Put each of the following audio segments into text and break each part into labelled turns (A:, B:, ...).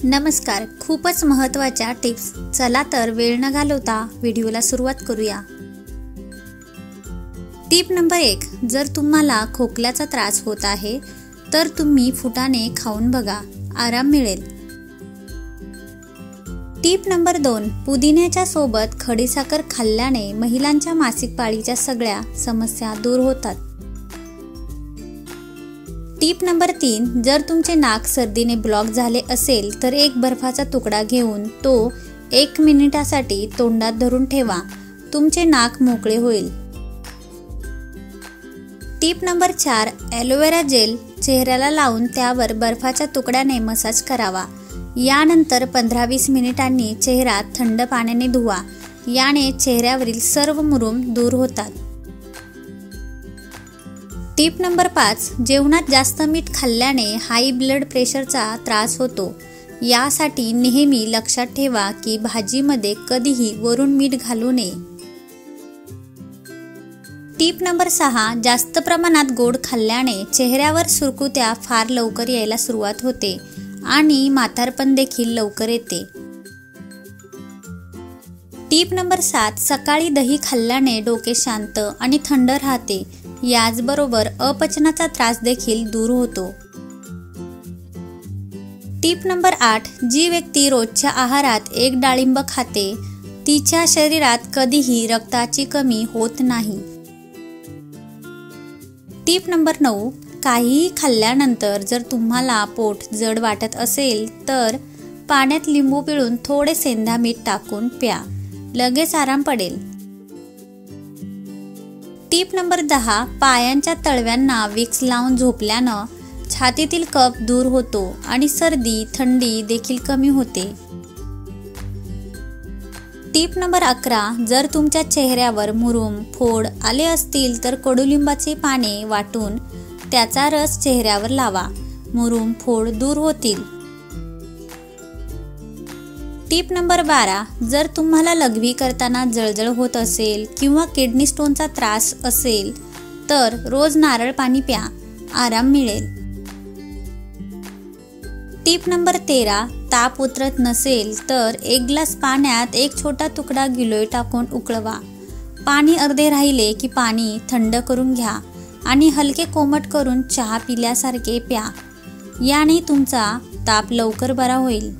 A: नमस्कार. खूपच महत्त्वाच्या टिप्स. चला तर वेळ न घालवता व्हिडिओला सुरुवात करूया. Tip number 1. जर तुम्हाला खोकल्याचा त्रास होत आहे तर तुम्ही फुटाणे खाऊन बघा, आराम मिळेल. Tip number 2. पुदिन्याच्या सोबत खडीसाखर खाल्ल्याने महिलांच्या मासिक पाळीच्या सगळ्या समस्या दूर होतात. Tip number 3. जर तुमचे नाक सर्दीने ब्लॉक झाले असेल तर एक बर्फाचा तुकडा घेऊन तो 1 मिनिटासाठी तोंडात धरून ठेवा. तुमचे नाक मोकळे होईल. Tip number 4. ॲलोवेरा जेल चेहऱ्याला लावून त्यावर बर्फाच्या तुकड्याने मसाज करावा. यानंतर 15-20 मिनिटांनी चेहरा थंड पाण्याने धुवा. याने चेहऱ्यावरील सर्व मुरूम दूर होतात. Tip number 5. जेवणात जास्त मीठ खाल्ल्याने हाय ब्लड प्रेशरचा त्रास होतो. यासाठी नेहमी लक्षात ठेवा की भाजीमध्ये कधीही वरून मीठ घालू नये. Tip number 6. जास्त प्रमाणात गोड खाल्ल्याने चेहऱ्यावर सुरकुत्या फार लवकर यायला सुरुवात होते आणि म्हातारपण देखील लवकर येते. Tip number 7. सकाळी दही खाल्ल्याने डोके शांत आणि थंड राहते. याचबरोबर अपचनाचा त्रास देखील दूर होतो. Tip number 8. जी व्यक्ती रोजच्या आहारात एक डाळिंब खाते तिच्या शरीरात कधीही रक्ताची कमी होत नाही. Tip number 9. काहीही खाल्ल्यानंतर जर तुम्हाला पोट जड वाटत असेल तर पाण्यात लिंबू पिळून थोडे सेंधा मीठ टाकून प्या. लगेच आराम पडेल. Tip number 10. पायांच्या तळव्यांना विक्स लावून झोपल्यानं छातीतील कफ दूर होतो आणि सर्दी थंडी देखील कमी होते. Tip number 11. जर तुमच्या चेहऱ्यावर मुरूम फोड आले असतील तर कडुलिंबाचे पाने वाटून त्याचा रस चेहऱ्यावर लावा. मुरूम फोड दूर होतील. Tip number 12. जर तुम्हाला लघवी करताना जळजळ होत असेल किंवा किडनी स्टोनचा त्रास असेल तर रोज नारळ पाणी प्या, आराम मिळेल. Tip number 13. ताप उतरत नसेल तर 1 ग्लास पाण्यात एक छोटा तुकडा गिलोय टाकून उकळवा. पाणी अर्धे राहिले की पाणी थंड करून घ्या आणि हलके कोमट करून चहा पिल्यासारखे प्या. याने तुमचा ताप लवकर बरा होईल.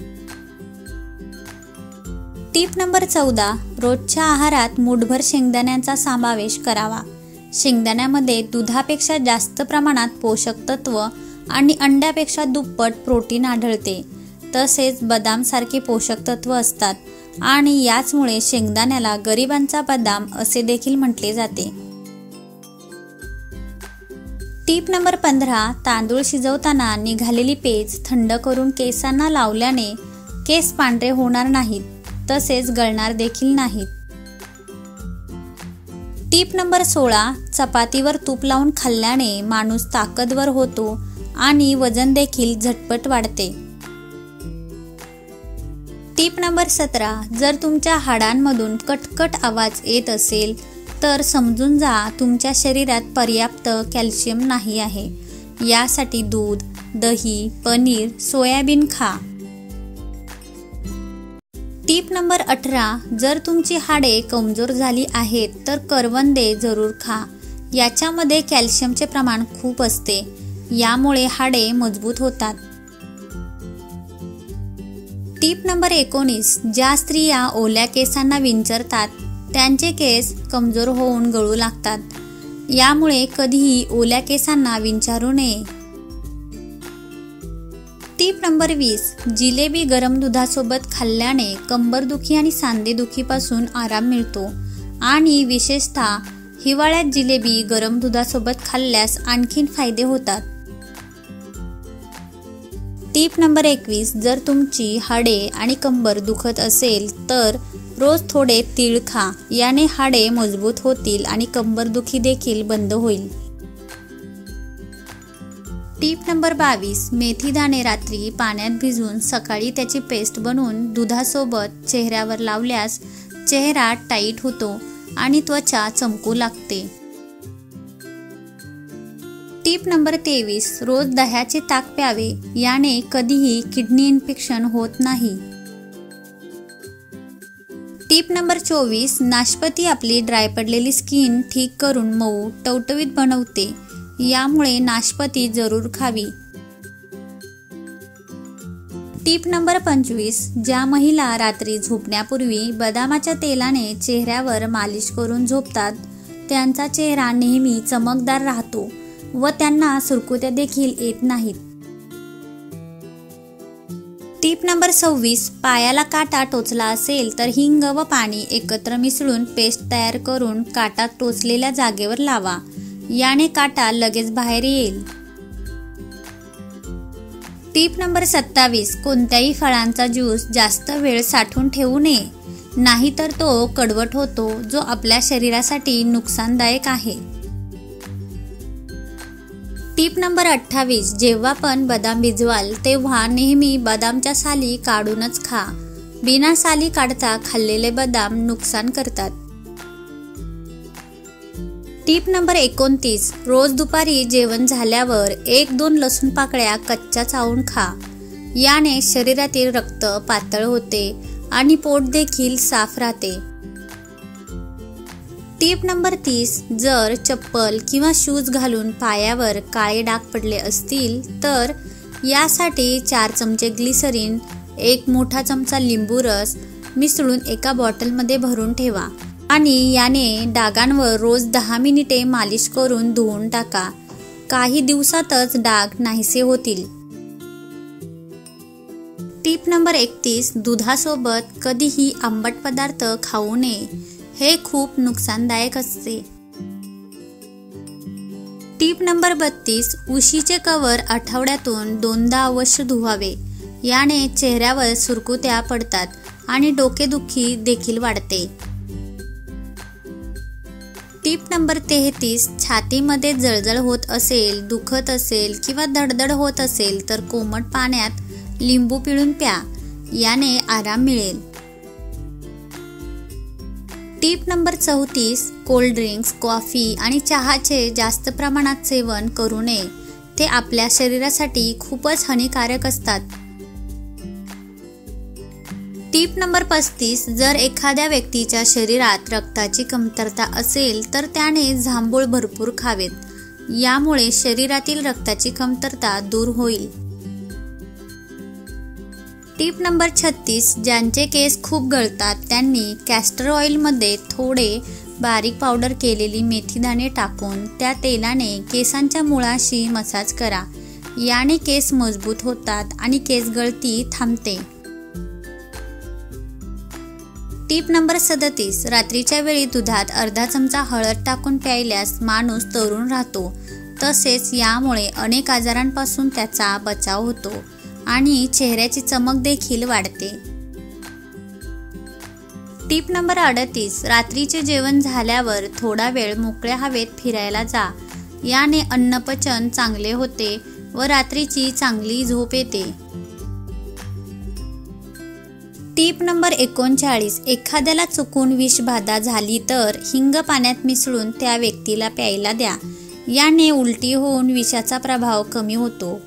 A: Tip number 14. रोजच्या आहारात मूठभर शेंगदाण्यांचा समावेश करावा. शेंगदाण्यामध्ये दुधापेक्षा जास्त प्रमाणात पोषक तत्व आणि अंड्यापेक्षा दुप्पट प्रोटीन आढळते. तसेच बदाम सारखे पोषक तत्व असतात आणि याचमुळे शेंगदाण्याला गरिबांचा बदाम असे देखील म्हटले जाते. Tip number 15. तांदूळ शिजवताना निघालेली पेज थंड करून केसांना लावल्याने केस पांढरे होणार नाहीत, तसेच गळणार देखील नाहीत. Tip number 16. चपातीवर तूप लावून खाल्ल्याने माणूस ताकदवर होतो आणि वजन देखील झटपट वाढते. Tip number 17. जर तुमच्या हाडांमधून कटकट आवाज येत असेल तर समजून जा तुमच्या शरीरात पर्याप्त कॅल्शियम नाही आहे. यासाठी दूध, दही, पनीर, सोयाबीन खा. Tip number 18. जर तुमची हाडे कमजोर झाली आहेत तर करवंदे जरूर खा. याच्यामध्ये कॅल्शियमचे प्रमाण खूप असते. यामुळे हाडे मजबूत होतात. Tip number 19. ज्या स्त्रिया ओल्या केसांना विंचरतात त्यांचे केस कमजोर होऊन गळू लागतात. यामुळे कधीही ओल्या केसांना विंचारू नये. Tip number 20. जिलेबी गरम दुधासोबत खाल्ल्याने कंबरदुखी आणि सांधेदुखीपासून आराम मिळतो आणि विशेषतः हिवाळ्यात जिलेबी गरम दुधासोबत खाल्ल्यास आणखीन फायदे होतात. Tip number 21. जर तुमची हाडे आणि कंबर दुखत असेल तर रोज थोडे तीळ खा. याने हाडे मजबूत होतील आणि कंबरदुखी देखील बंद होईल. Tip number 22. मेथी दाणे रात्री पाण्यात भिजवून सकाळी त्याची पेस्ट बनवून दुधासोबत चेहऱ्यावर लावल्यास चेहरा टाईट होतो आणि त्वचा चमकू लागते. टिप नंबर 23, रोज दह्याचे ताक प्यावे, याने कधीही किडनी इन्फेक्शन होत नाही. टिप नंबर 24, नाशपती आपली ड्राय पडलेली स्किन ठीक करून मऊ टवटवीत बनवते, यामुळे नाशपती जरूर खावी. टिप नंबर 25, ज्या महिला रात्री झोपण्यापूर्वी बदामाच्या तेलाने चेहऱ्यावर मालिश करून झोपतात त्यांचा चेहरा नेहमी चमकदार राहतो व त्यांना सुरकुत्या देखील येत नाहीत. टिप नंबर 26, पायाला काटा टोचला असेल तर हिंग व पाणी एकत्र मिसळून पेस्ट तयार करून काटा टोचलेल्या जागेवर लावा, याने काटा लगेच बाहेर येईल. टिप नंबर 27, कोणत्याही फळांचा ज्यूस जास्त वेळ साठवून ठेवू नये, नाहीतर तो कडवट होतो, जो आपल्या शरीरासाठी नुकसानदायक आहे. टिप नंबर 28, जेव्हा पण बदाम भिजवाल तेव्हा नेहमी बदामच्या साली काढूनच खा. बिना साली काढता खाल्लेले बदाम नुकसान करतात. टिप नंबर 29, रोज दुपारी जेवण झाल्यावर 1-2 लसूण पाकळ्या कच्च्या चावून खा, याने शरीरातील रक्त पातळ होते आणि पोट देखील साफ राहते. टिप नंबर 30, जर चप्पल किंवा शूज घालून पायावर काळे डाग पडले असतील तर यासाठी 4 चमचे ग्लिसरीन, 1 मोठा चमचा लिंबू रस मिसळून एका बॉटलमध्ये भरून ठेवा आणि याने डागांवर रोज 10 मिनिटे मालिश करून धुवून टाका. काही दिवसातच डाग नाहीसे होतील. टिप नंबर 31, दुधासोबत कधीही आंबट पदार्थ खाऊ नये, हे खूप नुकसानदायक असते. टिप नंबर 32, उशीचे कव्हर आठवड्यातून 2दा अवश्य धुवावे, याने चेहऱ्यावर सुरकुत्या पडतात आणि डोकेदुखी देखील वाढते. टिप नंबर 33, छातीमध्ये जळजळ होत असेल, दुखत असेल किंवा धडधड होत असेल तर कोमट पाण्यात लिंबू पिळून प्या, याने आराम मिळेल. Tip number 34, cold drinks, coffee आणि चहाचे जास्त प्रमाणात सेवन करू नये, ते आपल्या शरीरासाठी खूपच हानिकारक असतात. टिप नंबर 35, जर एखाद्या व्यक्तीच्या शरीरात रक्ताची कमतरता असेल तर त्याने जांभूळ भरपूर खावेत, यामुळे शरीरातील रक्ताची कमतरता दूर होईल. टिप नंबर 36, ज्यांचे केस खूप गळतात त्यांनी कॅस्टर ऑइलमध्ये थोडे बारीक पावडर केलेली मेथीदाणे टाकून त्या तेलाने केसांच्या मुळाशी मसाज करा, याने केस मजबूत होतात आणि केस गळती थांबते. टिप नंबर 37, रात्रीच्या वेळी दुधात अर्धा चमचा हळद टाकून प्यायल्यास माणूस तरुण राहतो, तसेच यामुळे अनेक आजारांपासून त्याचा बचाव होतो आणि चेहऱ्याची चमक देखील वाढते. टिप नंबर 38, रात्रीचे जेवण झाल्यावर थोडा वेळ मोकळ्या हवेत फिरायला जा, याने अन्नपचन चांगले होते व रात्रीची चांगली झोप येते. टिप नंबर 39, एखाद्याला चुकून विषबाधा झाली तर हिंग पाण्यात मिसळून त्या व्यक्तीला प्यायला द्या, याने उलटी होऊन विषाचा प्रभाव कमी होतो.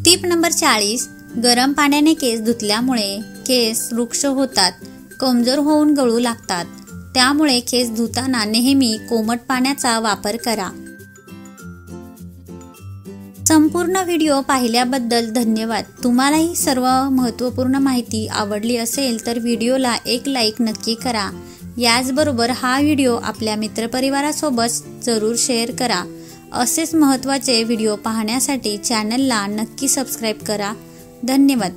A: टिप नंबर 40, गरम पाण्याने केस धुतल्यामुळे केस रुक्ष होतात, कमजोर होऊन गळू लागतात, त्यामुळे केस धुताना नेहमी कोमट पाण्याचा वापर करा. संपूर्ण व्हिडिओ पाहिल्याबद्दल धन्यवाद. तुम्हाला ही सर्व महत्त्वपूर्ण माहिती आवडली असेल तर व्हिडिओला एक लाईक नक्की करा. याचबरोबर हा व्हिडिओ आपल्या मित्रपरिवारासोबत जरूर शेअर करा. असेच महत्त्वाचे व्हिडिओ पाहण्यासाठी चॅनलला नक्की सबस्क्राईब करा. धन्यवाद.